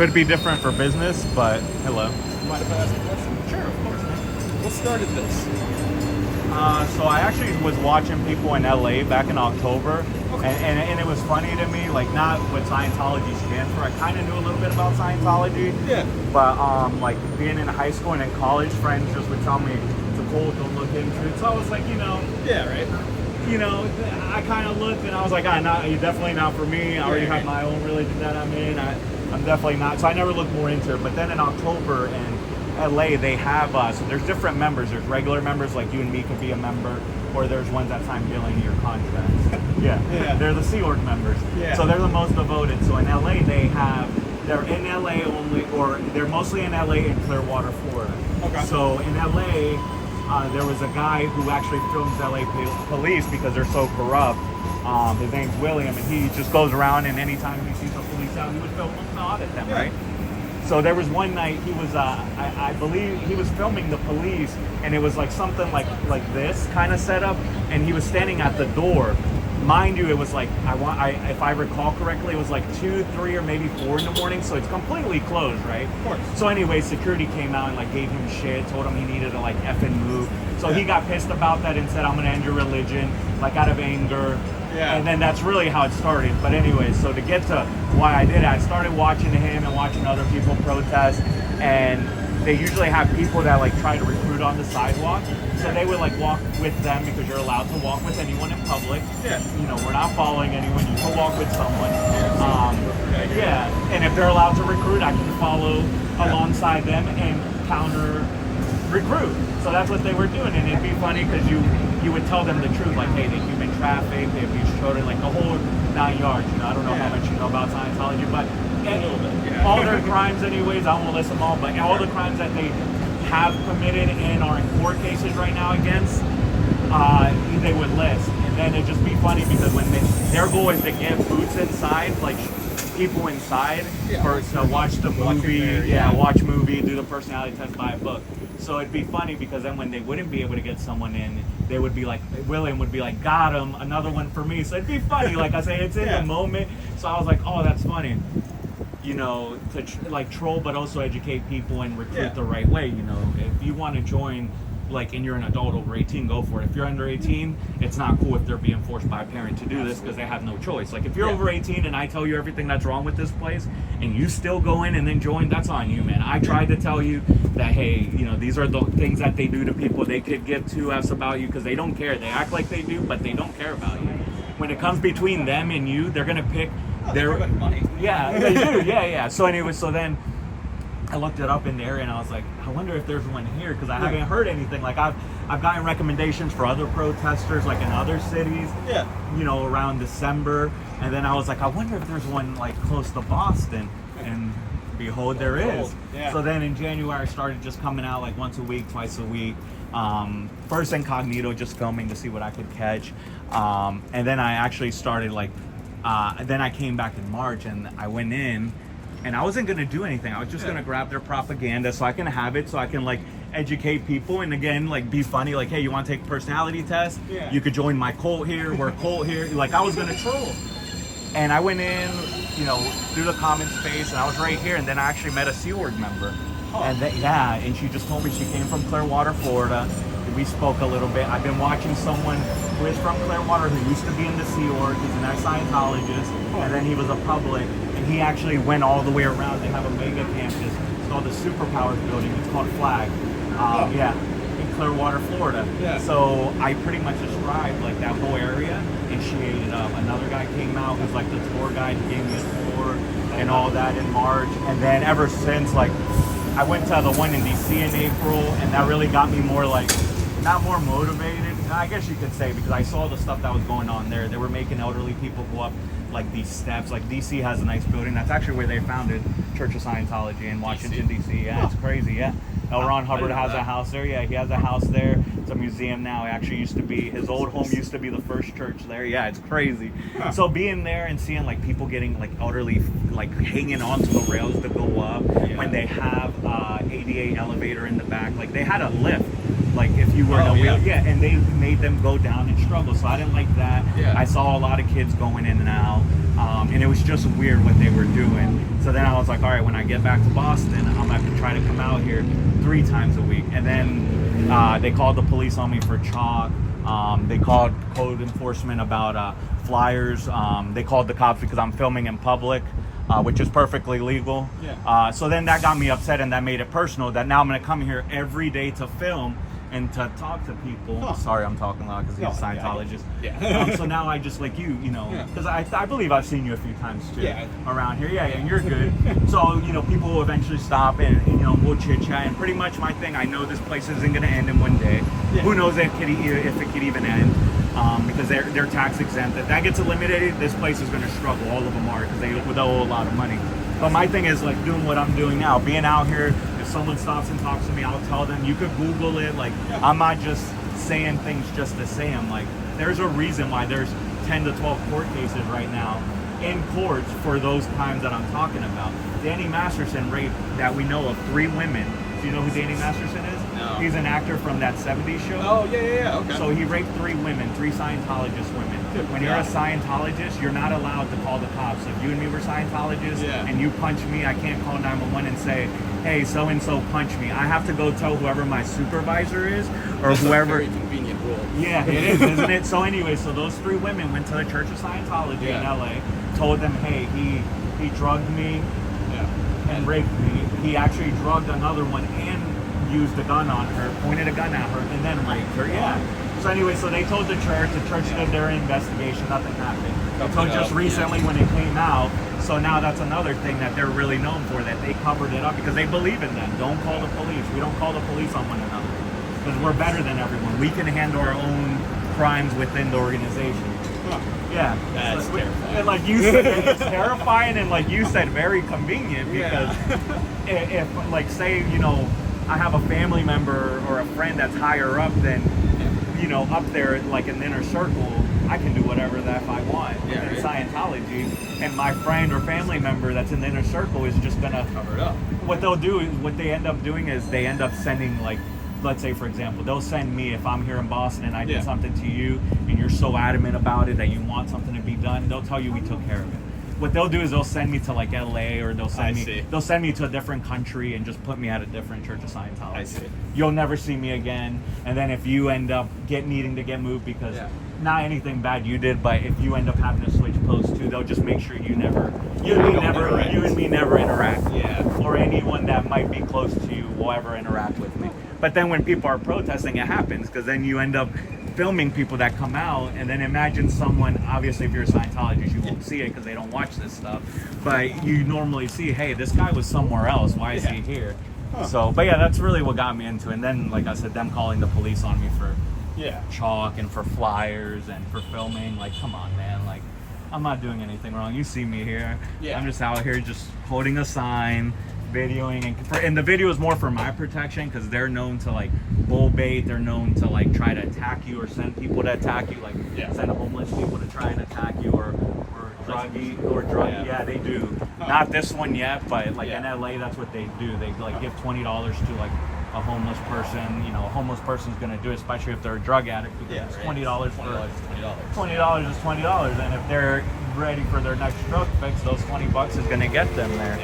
Could be different for business, but hello. Mind if I ask a question? Sure, of course. What started this? So I actually was watching people in LA back in October, and it was funny to me, like not what Scientology stands for. I kind of knew a little bit about Scientology, Yeah. but like being in high school and in college, friends just would tell me it's a cult, don't look into it. So I was like, Yeah, right. I kind of looked and I was like, you're definitely not for me. I already have my own religion that I'm in. I'm definitely not. So I never looked more into it. But then in October in LA, they have so there's different members. There's regular members like you and me could be a member, or there's ones that sign billing your contracts. Yeah. They're the Sea Org members. Yeah. So they're the most devoted. So in LA, they're in LA only, or they're mostly in LA and Clearwater, Florida. Okay. So in LA, there was a guy who actually films LA police because they're so corrupt. His name's William, and he just goes around, and anytime he sees the police out, he would film them and audit them, right? So there was one night he was, I believe he was filming the police, and it was like something like this kind of setup, and he was standing at the door. Mind you, it was like if I recall correctly, it was like 2, 3, or maybe 4 in the morning, so it's completely closed, right? Of course. So anyway, security came out and like gave him shit, told him he needed to like effing move. So he got pissed about that and said, "I'm gonna end your religion," like out of anger. Yeah. And then that's really how it started. But anyway, so to get to why I did it, I started watching him and watching other people protest, and they usually have people that like try to recruit on the sidewalk. So they would like walk with them because you're allowed to walk with anyone in public. Yeah. We're not following anyone. You can walk with someone. And if they're allowed to recruit, I can follow alongside them and counter recruit. So that's what they were doing, and it'd be funny because you would tell them the truth, like, hey, they human traffic, they abuse children, like the whole 9 yards. I don't know how much you know about Scientology, but A little bit, yeah. all their crimes anyways, I won't list them all, but all the crimes that they have committed and are in court cases right now against, they would list. And then it'd just be funny because when their goal is to get boots inside, like people inside, to watch the movie, watch movie, do the personality test, buy a book. So it'd be funny because then when they wouldn't be able to get someone in, they would be like, William would be like, got him, another one for me. So it'd be funny, like I say, it's in the moment. So I was like, oh, that's funny. To troll, but also educate people and recruit the right way. If you want to join, and you're an adult over 18, go for it. If you're under 18, it's not cool if they're being forced by a parent to do this because they have no choice. Like if you're over 18 and I tell you everything that's wrong with this place and you still go in and then join, that's on you, man. I tried to tell you that, hey, these are the things that they do to people. They could give 2 F's about you because they don't care. They act like they do, but they don't care about you. When it comes between them and you, they're gonna pick their money. Yeah, they do. Yeah. So anyway, so then I looked it up in the area and I was like, I wonder if there's one here because I haven't heard anything. Like I've gotten recommendations for other protesters like in other cities. Yeah. Around December, and then I was like, I wonder if there's one like close to Boston, and behold, there is. Yeah. So then in January, I started just coming out like once a week, twice a week. First incognito, just filming to see what I could catch, and then I actually started then I came back in March and I went in. And I wasn't going to do anything. I was just going to grab their propaganda so I can have it, so I can educate people. And again, be funny. Like, hey, you want to take a personality test? Yeah. You could join my cult here. We're a cult here. I was going to troll. And I went in, through the comment space, and I was right here. And then I actually met a Sea Org member. Oh. And she just told me she came from Clearwater, Florida. We spoke a little bit. I've been watching someone who is from Clearwater who used to be in the Sea Org. He's an ex-Scientologist, and then he was a public. And he actually went all the way around. They have a mega campus. It's called the Superpowers Building. It's called Flag. In Clearwater, Florida. Yeah. So I pretty much described that whole area, and she ate it up. Another guy came out who's the tour guide. He gave me a tour and all that in March. And then ever since, I went to the one in DC in April, and that really got me more not more motivated, I guess you could say, because I saw the stuff that was going on there. They were making elderly people go up these steps. DC has a nice building. That's actually where they founded Church of Scientology in Washington, DC. Yeah, it's crazy, yeah. L. Ron Hubbard has a house there. Yeah, he has a house there. It's a museum now. It actually used to be, his old home used to be the first church there. Yeah, it's crazy. Huh. So being there and seeing people getting elderly, hanging onto the rails to go up, when they have ADA elevator in the back, they had a lift. If you were in a wheel, and they made them go down and struggle. So I didn't like that. Yeah. I saw a lot of kids going in and out. now. And it was just weird what they were doing. So then I was like, all right, when I get back to Boston, I'm gonna have to try to come out here 3 times a week. And then they called the police on me for chalk. They called code enforcement about flyers. They called the cops because I'm filming in public, which is perfectly legal. Yeah. So then that got me upset, and that made it personal that now I'm going to come here every day to film and to talk to people. Huh. Sorry, I'm talking loud because he's a No, Scientologist. yeah. So now I just like you know, Yeah. because I believe I've seen you a few times too Yeah. around here. Yeah, and you're good. So, you know, people will eventually stop and you know, we'll chit chat. And pretty much my thing, I know this place isn't going to end in one day. Yeah. Who knows if it could even end. Because they're tax exempt. If that gets eliminated, this place is going to struggle. All of them are because they owe a lot of money. But my thing is like doing what I'm doing now, being out here. If someone stops and talks to me, I'll tell them. You could Google it. Like I'm not just saying things just to say them. Like there's a reason why there's 10 to 12 court cases right now in courts for those crimes that I'm talking about. Danny Masterson raped, that we know of, 3 women. Do you know who Danny Masterson is? No. He's an actor from that 70s show. Oh, yeah, okay. So he raped 3 women, 3 Scientologist women. Good When you're a God. Scientologist, you're not allowed to call the cops. If you and me were Scientologists Yeah. and you punch me, I can't call 911 and say, hey, so-and-so punched me. I have to go tell whoever my supervisor is or That's whoever. a very convenient rule. Yeah, it is, isn't it? So anyway, so those 3 women went to the Church of Scientology in Yeah. LA, told them, hey, he drugged me Yeah. and raped me. He actually drugged another one and used a gun on her, pointed a gun at her, and then raped her. Yeah. So anyway, so they told the church did their investigation, nothing happened. Until Covered just up, recently yeah. when it came out. So now that's another thing that they're really known for, that they covered it up because they believe in that. Don't call the police. We don't call the police on one another because we're better than everyone. We can handle our own crimes within the organization. Huh. Yeah. That's So, terrifying. and like you said, it's terrifying, and like you said, very convenient because if like say, you know, I have a family member or a friend that's higher up than, you know, up there like in the inner circle, I can do whatever the F I want Yeah, in right. Scientology. And my friend or family member that's in the inner circle is just gonna, Cover it up. what they'll do is, what they end up doing is they end up sending, like, let's say for example, they'll send me, if I'm here in Boston and I did Yeah. something to you and you're so adamant about it that you want something to be done, they'll tell you we took care of it. What they'll do is they'll send me to like LA, or they'll I send see. me to a different country and just put me at a different Church of Scientology. I see. You'll never see me again. And then if you end up needing to get moved because Yeah. not anything bad you did, but if you end up having to switch posts too, they'll just make sure you and me never interact. Yeah. Or anyone that might be close to you will ever interact with me. But then when people are protesting, it happens because then you end up filming people that come out, and then imagine someone, obviously if you're a Scientologist you won't see it because they don't watch this stuff, but you normally see, hey, this guy was somewhere else, why is he here? Huh. So, but yeah, that's really what got me into it. And then, like I said, them calling the police on me for Yeah. chalk and for flyers and for filming, like, come on, man, like, I'm not doing anything wrong. You see me here. Yeah. I'm just out here just holding a sign, videoing, and the video is more for my protection because they're known to like bull bait. They're known to like try to attack you or send people to attack you, like Yeah. send homeless people to try and attack you or drug. Yeah. Yeah, they do. Huh. Not this one yet, but like in Yeah. LA, that's what they do. They like give $20 to like a homeless person. You know, a homeless person's gonna do it, especially if they're a drug addict, because Yeah. it's right. $20 for $20. $20 is $20, and if they're ready for their next drug fix, those $20 is going to get them there.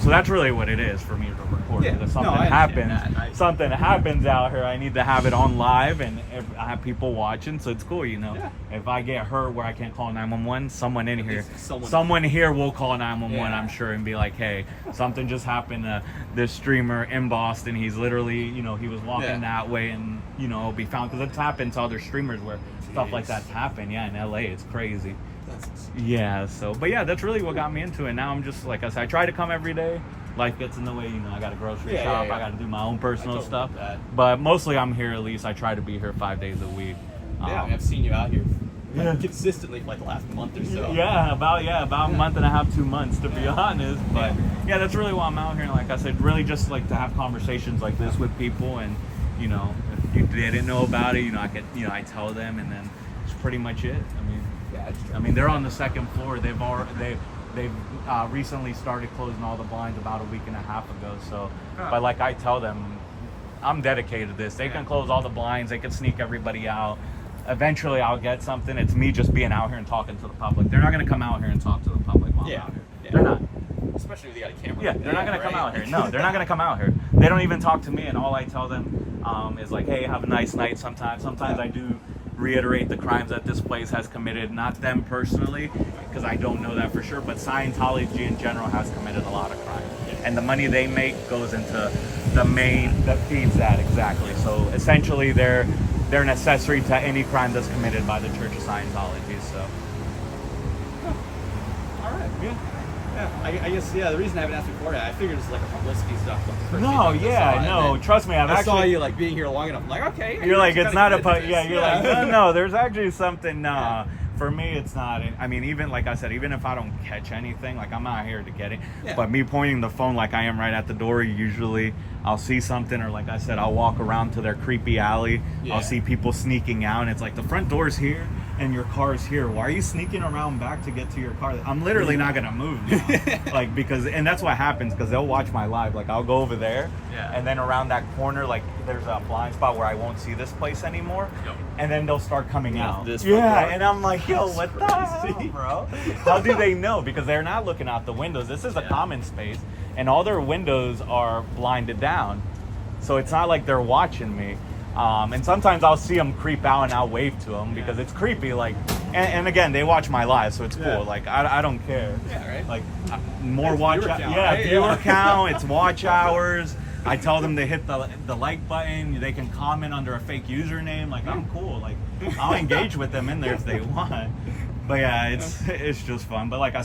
So that's really what it is for me to record. Yeah. If No, something I understand happens, that. something happens out here, I need to have it on live, and if I have people watching, so it's cool, you know. Yeah. If I get hurt where I can't call 911, someone in here, least someone here will call 911, Yeah. I'm sure, and be like, hey, something just happened to this streamer in Boston. He's literally, you know, he was walking Yeah. that way, and you know, be found, because it's happened to other streamers where stuff like Jeez. that's happened. Yeah, in LA, it's crazy. That's Yeah, so, but yeah, that's really what got me into it. Now I'm just, like I said, I try to come every day. Life gets in the way, you know, I got a grocery Yeah, shop, yeah. I got to do my own personal totally stuff. get that. But mostly I'm here, at least I try to be here 5 days a week. yeah, I mean, I've seen you out here Yeah. consistently for like the last month or so. about a month and a half, 2 months to be honest. But yeah, that's really why I'm out here. Like I said, really just like to have conversations like this with people, and you know, if you didn't know about it, you know, I tell them, and then it's pretty much it. I mean, they're on the second floor. They've recently started closing all the blinds about a week and a half ago. So, but like I tell them, I'm dedicated to this. They can close all the blinds. They can sneak everybody out. eventually I'll get something. It's me just being out here and talking to the public. They're not gonna come out here and talk to the public while I'm out here. Yeah. They're not. Especially if you got a camera. Yeah, they're not gonna come right? out here. No, they're not gonna come out here. They don't even talk to me, and all I tell them is like, "Hey, have a nice night." Sometimes I do reiterate the crimes that this place has committed, not them personally, because I don't know that for sure, but Scientology in general has committed a lot of crime, and the money they make goes into the main that feeds that exactly. So essentially, they're an accessory to any crime that's committed by the Church of Scientology. So. All right. Yeah. Yeah, I guess, yeah, the reason I haven't asked before, I figured it's like a publicity stuff. But the first few No, times I yeah, saw it, no, and trust me, I've I actually saw you like being here long enough. I'm like, okay. You're like, it's not a yeah, you're like, no, there's actually something. Nah, for me, it's not. I mean, even like I said, even if I don't catch anything, like I'm not here to get it. Yeah. But me pointing the phone like I am right at the door, usually I'll see something, or like I said, I'll walk around to their creepy alley. Yeah. I'll see people sneaking out, and it's like the front door's here and your car's here. Why are you sneaking around back to get to your car? I'm literally not gonna move now. Like, because, and that's what happens, because they'll watch my live. Like, I'll go over there, Yeah. and then around that corner, like there's a blind spot where I won't see this place anymore. Yep. And then they'll start coming out. This front Yeah, door? and I'm like, yo, That's what the hell, crazy. bro? How do they know? Because they're not looking out the windows. This is a Yeah. common space, and all their windows are blinded down. So it's not like they're watching me. And sometimes I'll see them creep out and I'll wave to them because it's creepy. Like, and again, they watch my live, so it's cool. Yeah. Like, I don't care. Yeah, right. Like, more It's watch viewer hours. count, Yeah, right? viewer Yeah. count. It's watch hours. I tell them to hit the like button. They can comment under a fake username. Like, I'm cool. Like, I'll engage with them in there if they want. But yeah, it's just fun. But like I